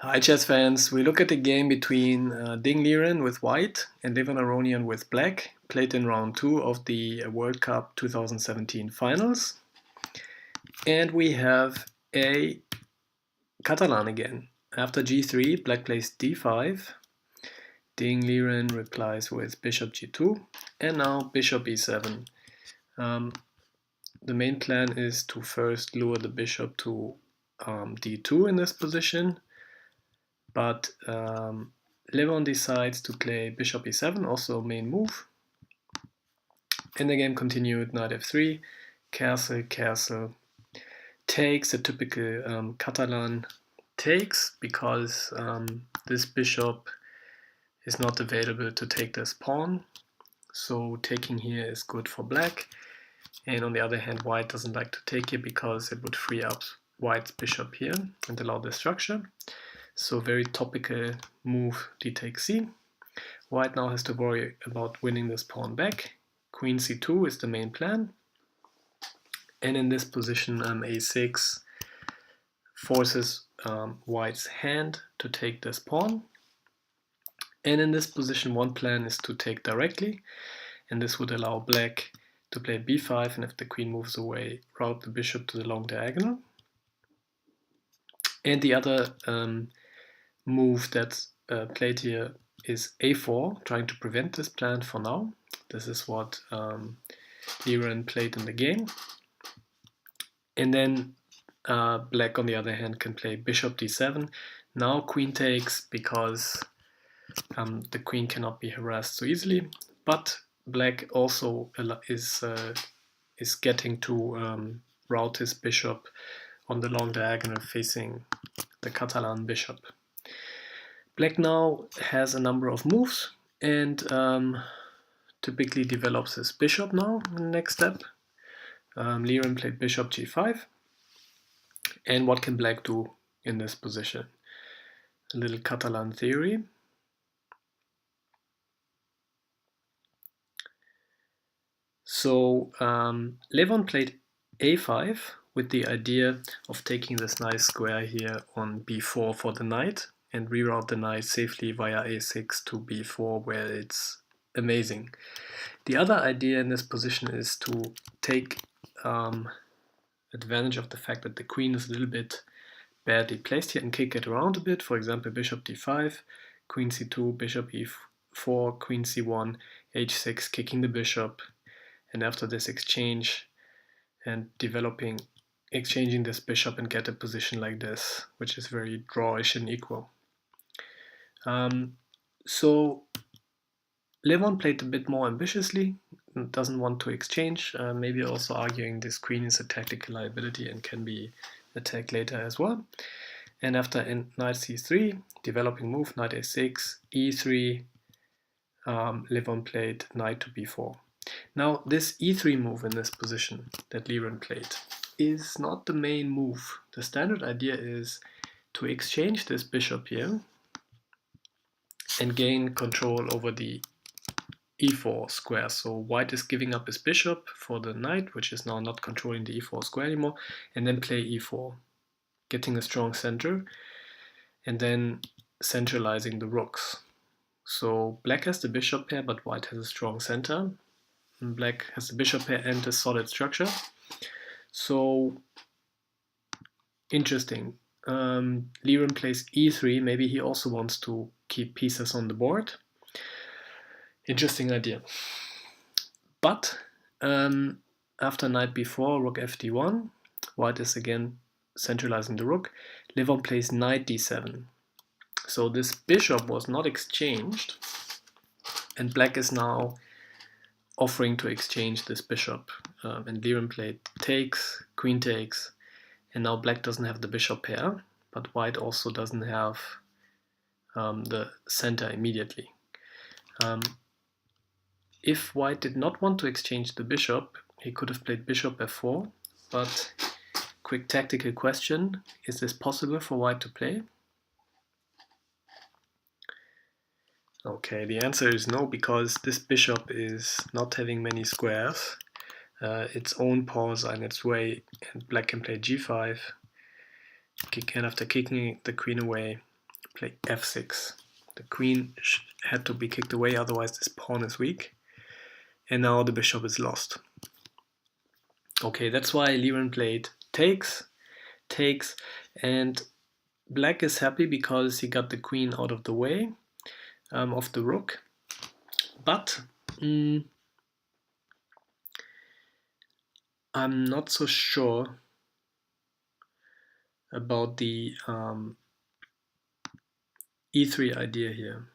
Hi chess fans, we look at the game between Liren with white and Levon Aronian with black, played in round 2 of the World Cup 2017 finals. And we have a Catalan again. After g3, black plays d5, Liren replies with bishop g2, and now bishop e7. The main plan is to first lure the bishop to d2 in this position, but Levon decides to play bishop e7, also main move. And the game continued, knight f3, castle, castle, takes, a typical Catalan takes, because this bishop is not available to take this pawn. So taking here is good for black. And on the other hand, white doesn't like to take here because it would free up white's bishop here and allow the structure. So very topical move, d takes c. White now has to worry about winning this pawn back. Queen c2 is the main plan. And in this position, a6 forces white's hand to take this pawn. And in this position, one plan is to take directly. And this would allow black to play b5, and if the queen moves away, route the bishop to the long diagonal. And the other move that's played here is a4, trying to prevent this plan for now. This is what Liren played in the game. And then black, on the other hand, can play bishop d7. Now queen takes, because the queen cannot be harassed so easily. But black also is getting to route his bishop on the long diagonal facing the Catalan bishop. Black now has a number of moves and typically develops his bishop now in the next step. Liren played bishop g5. And what can black do in this position? A little Catalan theory. So Levon played a5 with the idea of taking this nice square here on b4 for the knight and reroute the knight safely via a6 to b4, where it's amazing. The other idea in this position is to take advantage of the fact that the queen is a little bit badly placed here and kick it around a bit. For example, bishop d5, queen c2, bishop e4, queen c1, h6, kicking the bishop. And after this exchange and exchanging this bishop and get a position like this, which is very drawish and equal. So Levon played a bit more ambitiously, doesn't want to exchange, maybe also arguing this queen is a tactical liability and can be attacked later as well. And after knight c3, developing move, knight a6, e3, Levon played knight to b4. Now this e3 move in this position that Liren played is not the main move. The standard idea is to exchange this bishop here and gain control over the e4 square. So white is giving up his bishop for the knight, which is now not controlling the e4 square anymore, and then play e4, getting a strong center, and then centralizing the rooks. So black has the bishop pair, but white has a strong center. And black has the bishop pair and a solid structure. So interesting. Liren plays e3. Maybe he also wants to keep pieces on the board. Interesting idea. But after knight b4, rook fd1, white is again centralizing the rook. Levon plays knight d7. So this bishop was not exchanged, and black is now offering to exchange this bishop. And Liren played takes, queen takes, and now black doesn't have the bishop pair, but white also doesn't have the center immediately. If white did not want to exchange the bishop, he could have played bishop f4, but quick tactical question, is this possible for white to play? Okay, the answer is no, because this bishop is not having many squares. Its own pawns are in its way, and black can play g5, and after kicking the queen away, play f6. The queen had to be kicked away, otherwise this pawn is weak. And now the bishop is lost. Okay, that's why Liren played takes, and black is happy because he got the queen out of the way of the rook. But I'm not so sure about the e3 idea here.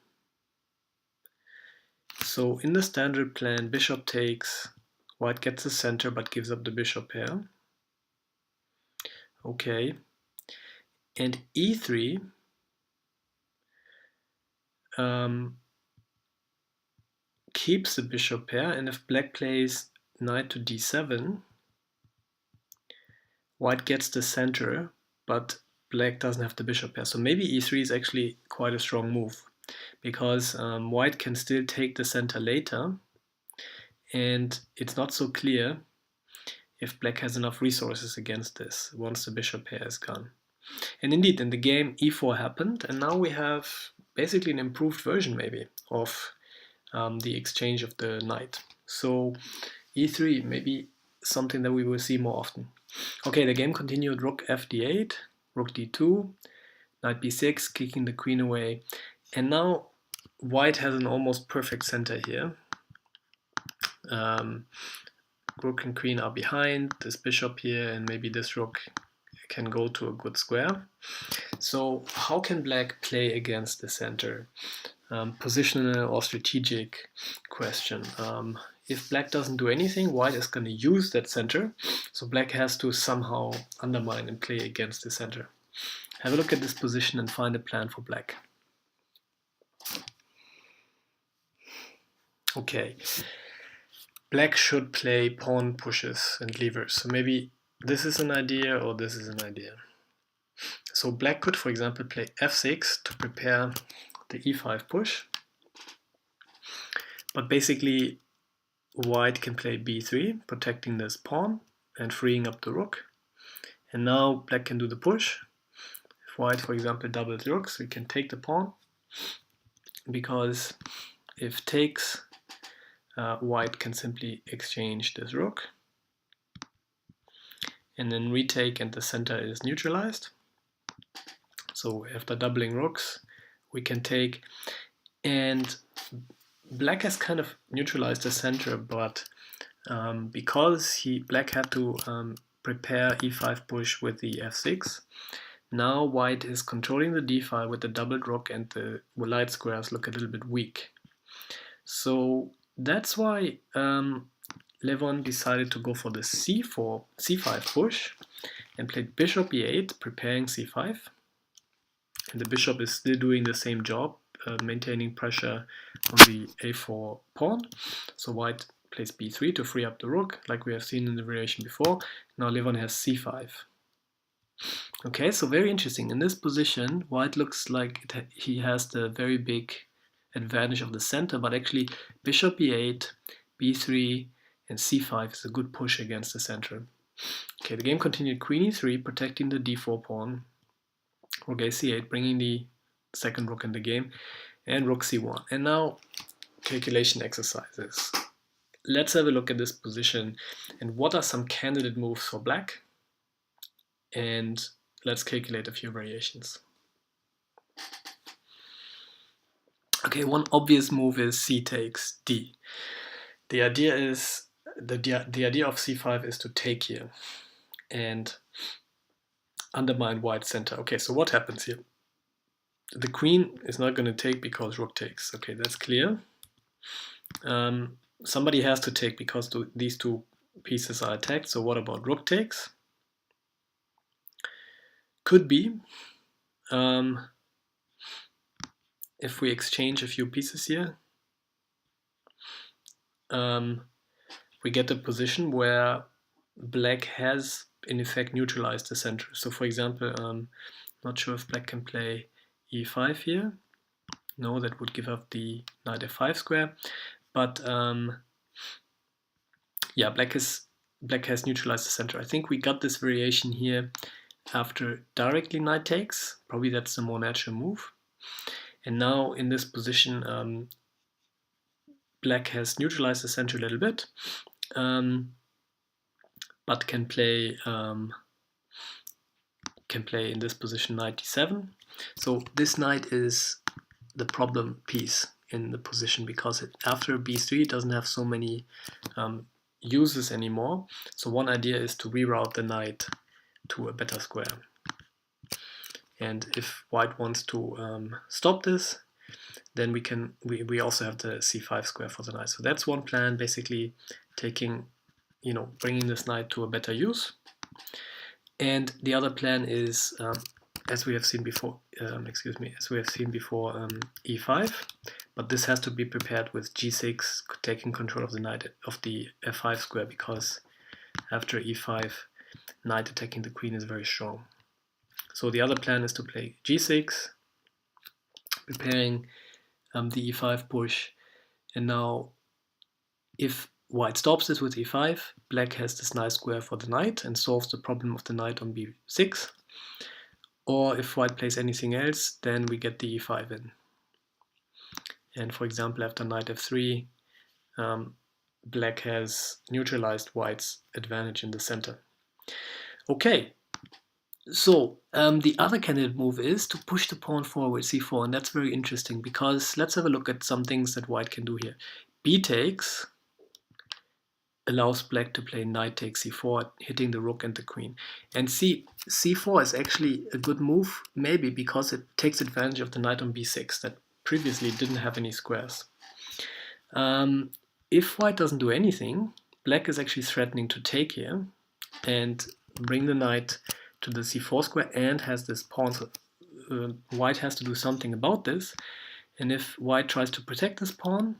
So in the standard plan, bishop takes, white gets the center but gives up the bishop pair. Okay, and e3 keeps the bishop pair, and if black plays knight to d7, white gets the center, but black doesn't have the bishop pair. So maybe e3 is actually quite a strong move, because white can still take the center later, and it's not so clear if black has enough resources against this once the bishop pair is gone. And indeed, in the game, e4 happened, and now we have basically an improved version maybe of the exchange of the knight. So e3 maybe something that we will see more often. Okay, the game continued. Rook f d8, rook d2, knight b6, kicking the queen away, and now white has an almost perfect center here. Rook and queen are behind, this bishop here, and maybe this rook can go to a good square. So how can black play against the center? Positional or strategic question. If black doesn't do anything, white is going to use that center, so black has to somehow undermine and play against the center. Have a look at this position and find a plan for black. Okay, black should play pawn pushes and levers, so maybe this is an idea or this is an idea. So black could, for example, play f6 to prepare the e5 push, but basically white can play b3, protecting this pawn and freeing up the rook. And now black can do the push. If white, for example, doubles rooks, we can take the pawn, because if takes, white can simply exchange this rook and then retake, and the center is neutralized. So after doubling rooks, we can take, and black has kind of neutralized the center, but because black had to prepare e5 push with the f6, now white is controlling the d file with the doubled rook, and the light squares look a little bit weak. So that's why Levon decided to go for the c5 push and played bishop e8, preparing c5. And the bishop is still doing the same job, maintaining pressure on the a4 pawn. So white plays b3 to free up the rook, like we have seen in the variation before. Now Levon has c5. Okay, so very interesting. In this position, white looks like he has the very big advantage of the center, but actually bishop e8, b3, and c5 is a good push against the center. Okay, the game continued. Queen e3, protecting the d4 pawn. Rook a8, bringing the second rook in the game, and rook c1. And now calculation exercises. Let's have a look at this position and what are some candidate moves for black, and let's calculate a few variations. Okay, one obvious move is c takes d. The idea is the idea of c5 is to take here and undermine white's center. Okay, so what happens here? The queen is not going to take because rook takes. Okay, that's clear. Somebody has to take because these two pieces are attacked. So what about rook takes? Could be. If we exchange a few pieces here, we get a position where black has in effect neutralized the center. So for example, not sure if black can play e5 here. No, that would give up the knight f5 square. But yeah, black has neutralized the center. I think we got this variation here after directly knight takes. Probably that's the more natural move. And now in this position, black has neutralized the center a little bit, but can play in this position knight d7. So this knight is the problem piece in the position, because after b3 it doesn't have so many uses anymore. So one idea is to reroute the knight to a better square. And if white wants to stop this, then we also have the c5 square for the knight. So that's one plan, basically bringing this knight to a better use. And the other plan is, as we have seen before, e5, but this has to be prepared with g6 taking control of the knight of the f5 square, because after e5, knight attacking the queen is very strong. So the other plan is to play g6, preparing the e5 push, and now if white stops this with e5, black has this nice square for the knight and solves the problem of the knight on b6. Or if white plays anything else, then we get the e5 in. And for example, after knight f3, black has neutralized white's advantage in the center. Okay, so the other candidate move is to push the pawn forward c4, and that's very interesting, because let's have a look at some things that white can do here. B takes allows black to play knight takes c4, hitting the rook and the queen. And c4 is actually a good move, maybe because it takes advantage of the knight on b6 that previously didn't have any squares. If white doesn't do anything, black is actually threatening to take here and bring the knight to the c4 square and has this pawn. So, white has to do something about this. And if white tries to protect this pawn,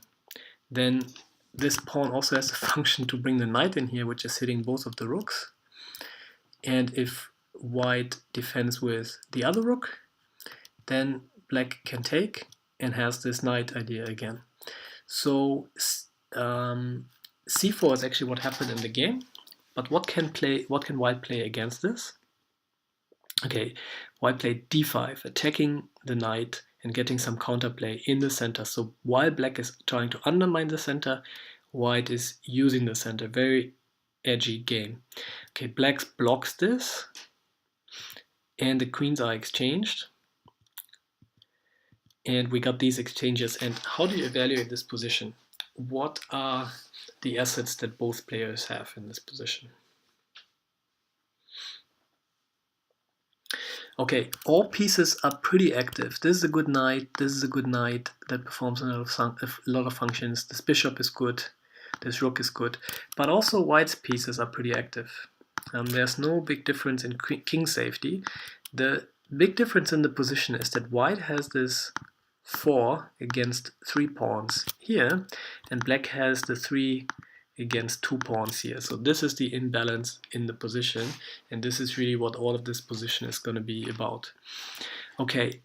then this pawn also has a function to bring the knight in here, which is hitting both of the rooks. And if white defends with the other rook, then black can take and has this knight idea again. So c4 is actually what happened in the game. But what can white play against this? Okay, white played d5, attacking the knight and getting some counterplay in the center. So while black is trying to undermine the center, white is using the center. Very edgy game. Okay, black blocks this, and the queens are exchanged. And we got these exchanges. And how do you evaluate this position? What are the assets that both players have in this position? Okay, all pieces are pretty active. This is a good knight, this is a good knight that performs a lot of functions. This bishop is good, this rook is good, but also white's pieces are pretty active. There's no big difference in king safety. The big difference in the position is that white has this 4 against 3 pawns here, and black has the 3 against 2 pawns here. So this is the imbalance in the position, and this is really what all of this position is going to be about. Okay,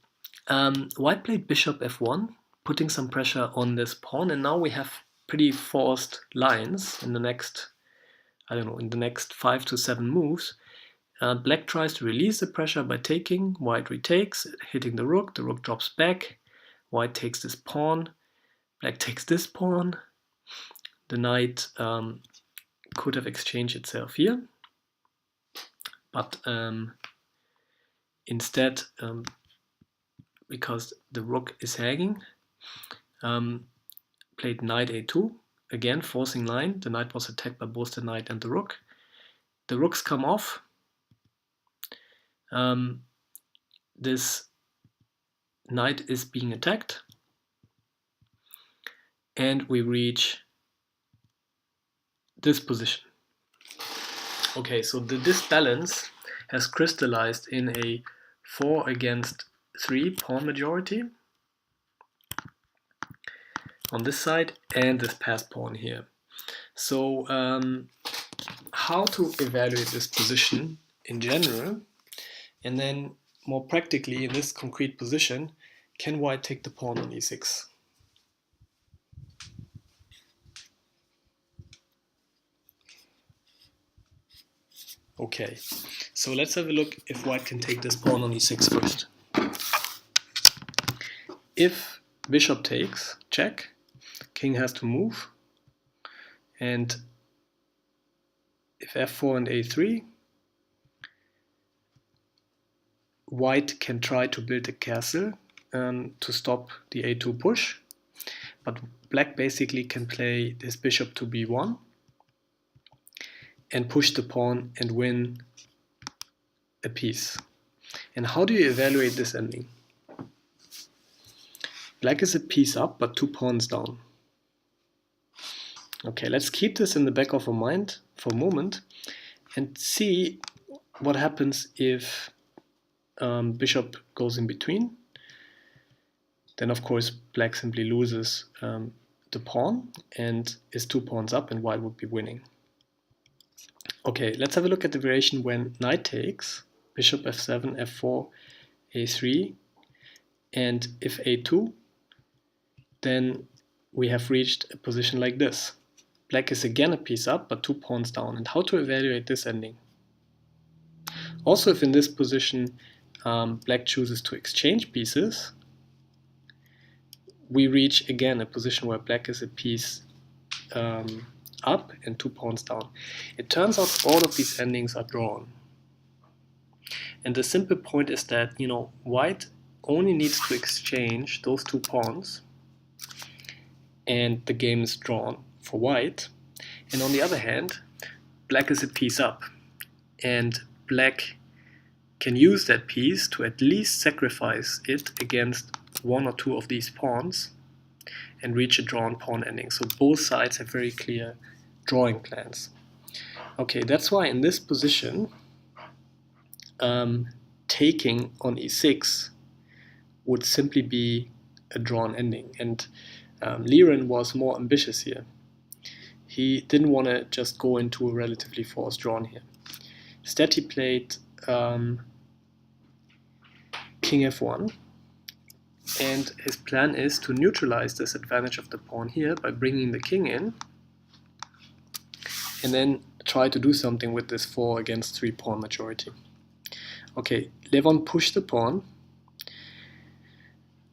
white played bishop f1, putting some pressure on this pawn, and now we have pretty forced lines in the next, I don't know, in the next 5 to 7 moves. Black tries to release the pressure by taking, white retakes, hitting the rook drops back, white takes this pawn, black takes this pawn. The knight could have exchanged itself here, but instead, because the rook is hanging, played knight a2, again forcing line. The knight was attacked by both the knight and the rook. The rooks come off. This knight is being attacked, and we reach this position. Okay, so the disbalance has crystallized in a 4 against 3 pawn majority on this side and this passed pawn here. So how to evaluate this position in general, and then more practically in this concrete position, can white take the pawn on e6? Okay, so let's have a look if white can take this pawn on e6 first. if bishop takes, check, king has to move, and if f4 and a3, white can try to build a castle to stop the a2 push, but black basically can play this bishop to b1 and push the pawn and win a piece. And how do you evaluate this ending? Black is a piece up, but 2 pawns down. Okay, let's keep this in the back of our mind for a moment and see what happens if bishop goes in between. Then of course black simply loses the pawn and is 2 pawns up, and white would be winning. Okay, let's have a look at the variation when knight takes, bishop f7, f4, a3, and if a2, then we have reached a position like this. Black is again a piece up, but 2 pawns down. And how to evaluate this ending? Also, if in this position black chooses to exchange pieces, we reach again a position where black is a piece up and 2 pawns down. It turns out all of these endings are drawn. And the simple point is that, white only needs to exchange those 2 pawns and the game is drawn for white. And on the other hand, black is a piece up, and black can use that piece to at least sacrifice it against 1 or 2 of these pawns and reach a drawn pawn ending. So both sides have very clear drawing plans. Okay, that's why in this position, taking on e6 would simply be a drawn ending. And Liren was more ambitious here. He didn't want to just go into a relatively forced drawn here. Instead he played king f1, and his plan is to neutralize this advantage of the pawn here by bringing the king in and then try to do something with this 4 against 3 pawn majority. Okay, Levon pushed the pawn,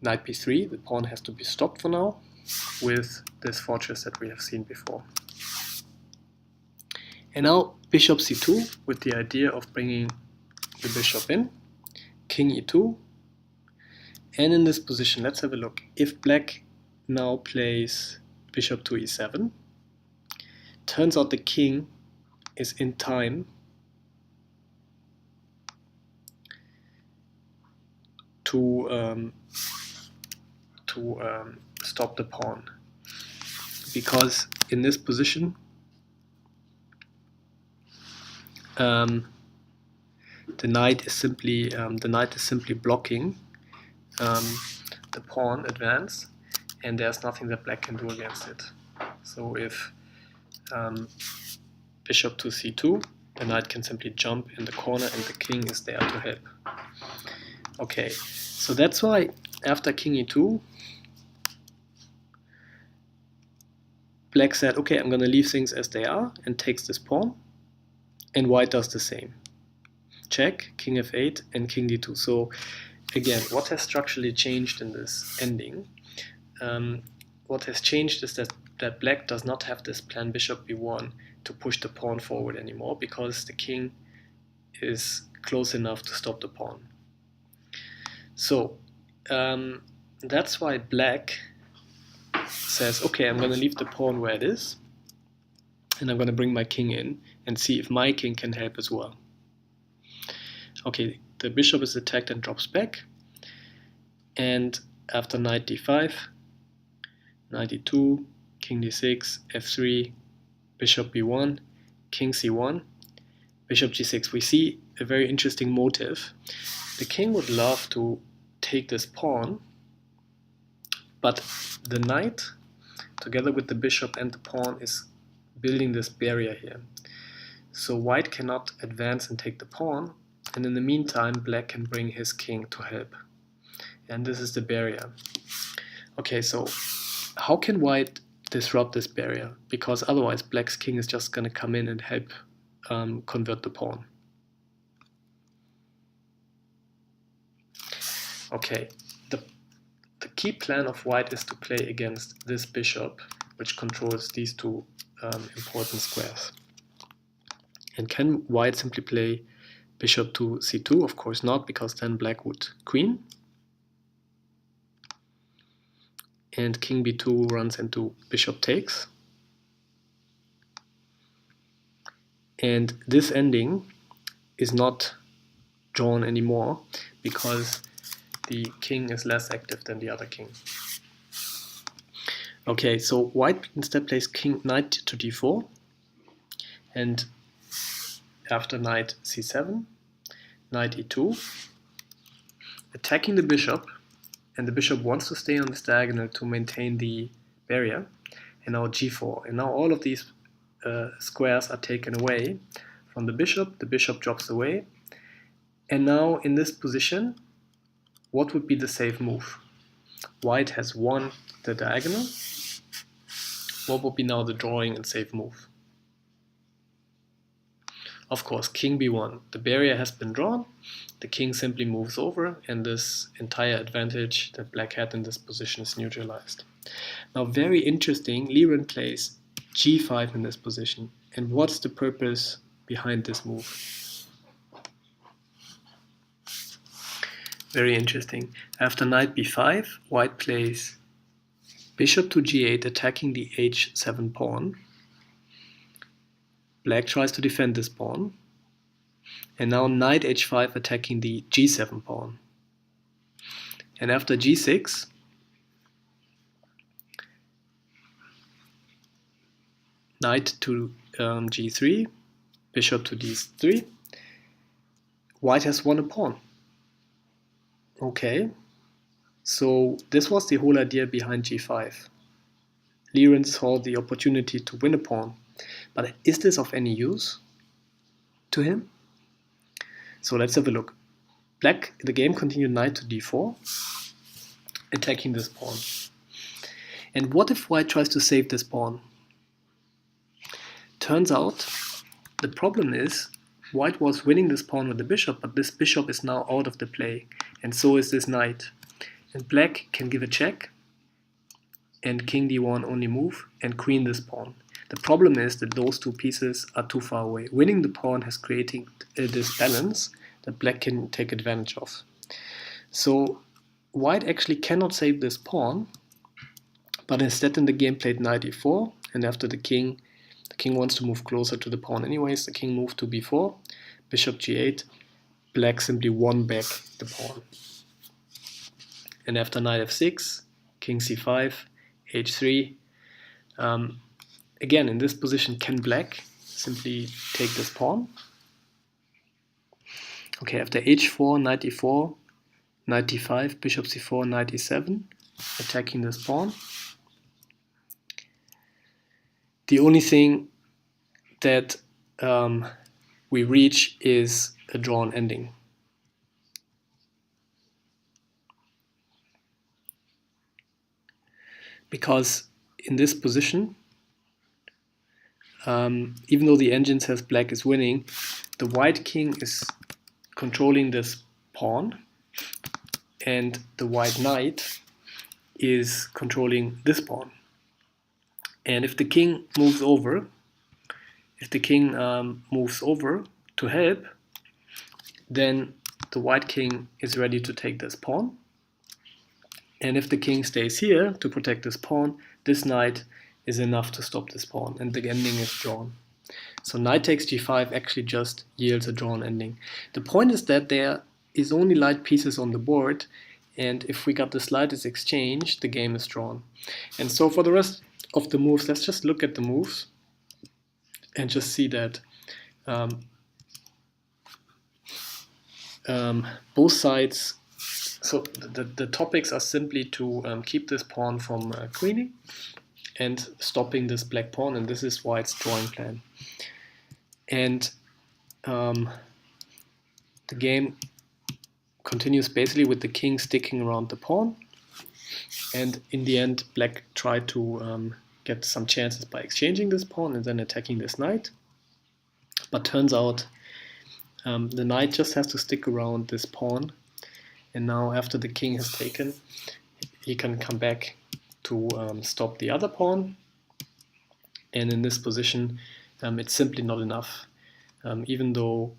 knight b3, the pawn has to be stopped for now with this fortress that we have seen before. And now bishop c2 with the idea of bringing the bishop in, king e2, and in this position, let's have a look. If black now plays bishop to e7, turns out the king is in time to stop the pawn, because in this position the knight is simply blocking the pawn advance, and there's nothing that black can do against it. So if bishop to c2, the knight can simply jump in the corner and the king is there to help. Okay, so that's why after king e2, black said, okay, I'm going to leave things as they are, and takes this pawn, and white does the same. Check, king f8, and king d2. So again, what has structurally changed in this ending? What has changed is that black does not have this plan bishop b1 to push the pawn forward anymore, because the king is close enough to stop the pawn. So that's why black says, okay, I'm going to leave the pawn where it is, and I'm going to bring my king in and see if my king can help as well. Okay, the bishop is attacked and drops back, and after knight d5, knight d2, king d6, f3, bishop b1, king c1, bishop g6, we see a very interesting motive. The king would love to take this pawn, but the knight, together with the bishop and the pawn, is building this barrier here. So white cannot advance and take the pawn, and in the meantime black can bring his king to help. And this is the barrier. Okay, so how can white disrupt this barrier? Because otherwise black's king is just going to come in and help convert the pawn. Okay, the key plan of white is to play against this bishop, which controls these two important squares. And can white simply play bishop to c2? Of course not, because then black would queen. And king b2 runs into bishop takes. And this ending is not drawn anymore because the king is less active than the other king. Okay, so white instead plays knight to d4, and after knight c7, knight e2, attacking the bishop, and the bishop wants to stay on this diagonal to maintain the barrier, and now g4. And now all of these squares are taken away from the bishop drops away, and now in this position, what would be the safe move? White has won the diagonal. What would be now the drawing and safe move? Of course, king b1. The barrier has been drawn, the king simply moves over, and this entire advantage that black had in this position is neutralized. Now, very interesting, Liren plays g5 in this position. And what's the purpose behind this move? Very interesting. After knight b5, white plays bishop to g8, attacking the h7 pawn. Black tries to defend this pawn. And now knight h5 attacking the g7 pawn. And after g6, knight to g3, bishop to d3. White has won a pawn. Okay, so this was the whole idea behind g5. Liren saw the opportunity to win a pawn. But is this of any use to him? So let's have a look. Black, the game continued knight to d4, attacking this pawn. And what if white tries to save this pawn? Turns out, the problem is, white was winning this pawn with the bishop, but this bishop is now out of the play, and so is this knight. And black can give a check, and king d1 only move, and queen this pawn. The problem is that those two pieces are too far away. Winning the pawn has created this balance that black can take advantage of. So white actually cannot save this pawn, but instead in the game played knight e4, and after the king wants to move closer to the pawn anyways, the king moved to b4, bishop g8, black simply won back the pawn. And after knight f6, king c5, h3, again, in this position, can black simply take this pawn? Okay, after h4, knight e4, knight d5, bishop c4, knight e7, attacking this pawn. The only thing that we reach is a drawn ending. Because in this position, even though the engine says black is winning, the white king is controlling this pawn, and the white knight is controlling this pawn. And if the king moves over, to help, then the white king is ready to take this pawn. And if the king stays here to protect this pawn, this knight is enough to stop this pawn, and the ending is drawn. So knight takes g5 actually just yields a drawn ending. The point is that there is only light pieces on the board, and if we got the slightest exchange, the game is drawn. And so for the rest of the moves, let's just look at the moves and just see that both sides, so the topics are simply to keep this pawn from queening and stopping this black pawn, and this is white's drawing plan. And the game continues basically with the king sticking around the pawn, and in the end black tried to get some chances by exchanging this pawn and then attacking this knight, but turns out the knight just has to stick around this pawn, and now after the king has taken, he can come back to stop the other pawn. And in this position, it's simply not enough. Even though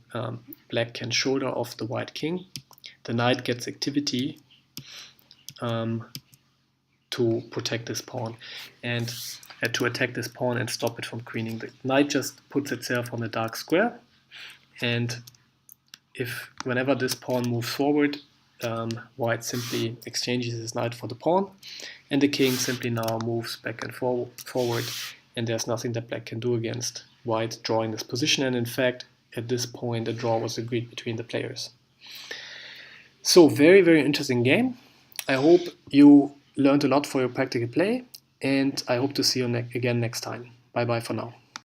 black can shoulder off the white king, the knight gets activity to protect this pawn and to attack this pawn and stop it from queening. The knight just puts itself on a dark square, and whenever this pawn moves forward, white simply exchanges his knight for the pawn, and the king simply now moves back and forward, and there's nothing that black can do against white drawing this position. And in fact, at this point, a draw was agreed between the players. So very, very interesting game. I hope you learned a lot for your practical play, and I hope to see you again next time. Bye bye for now.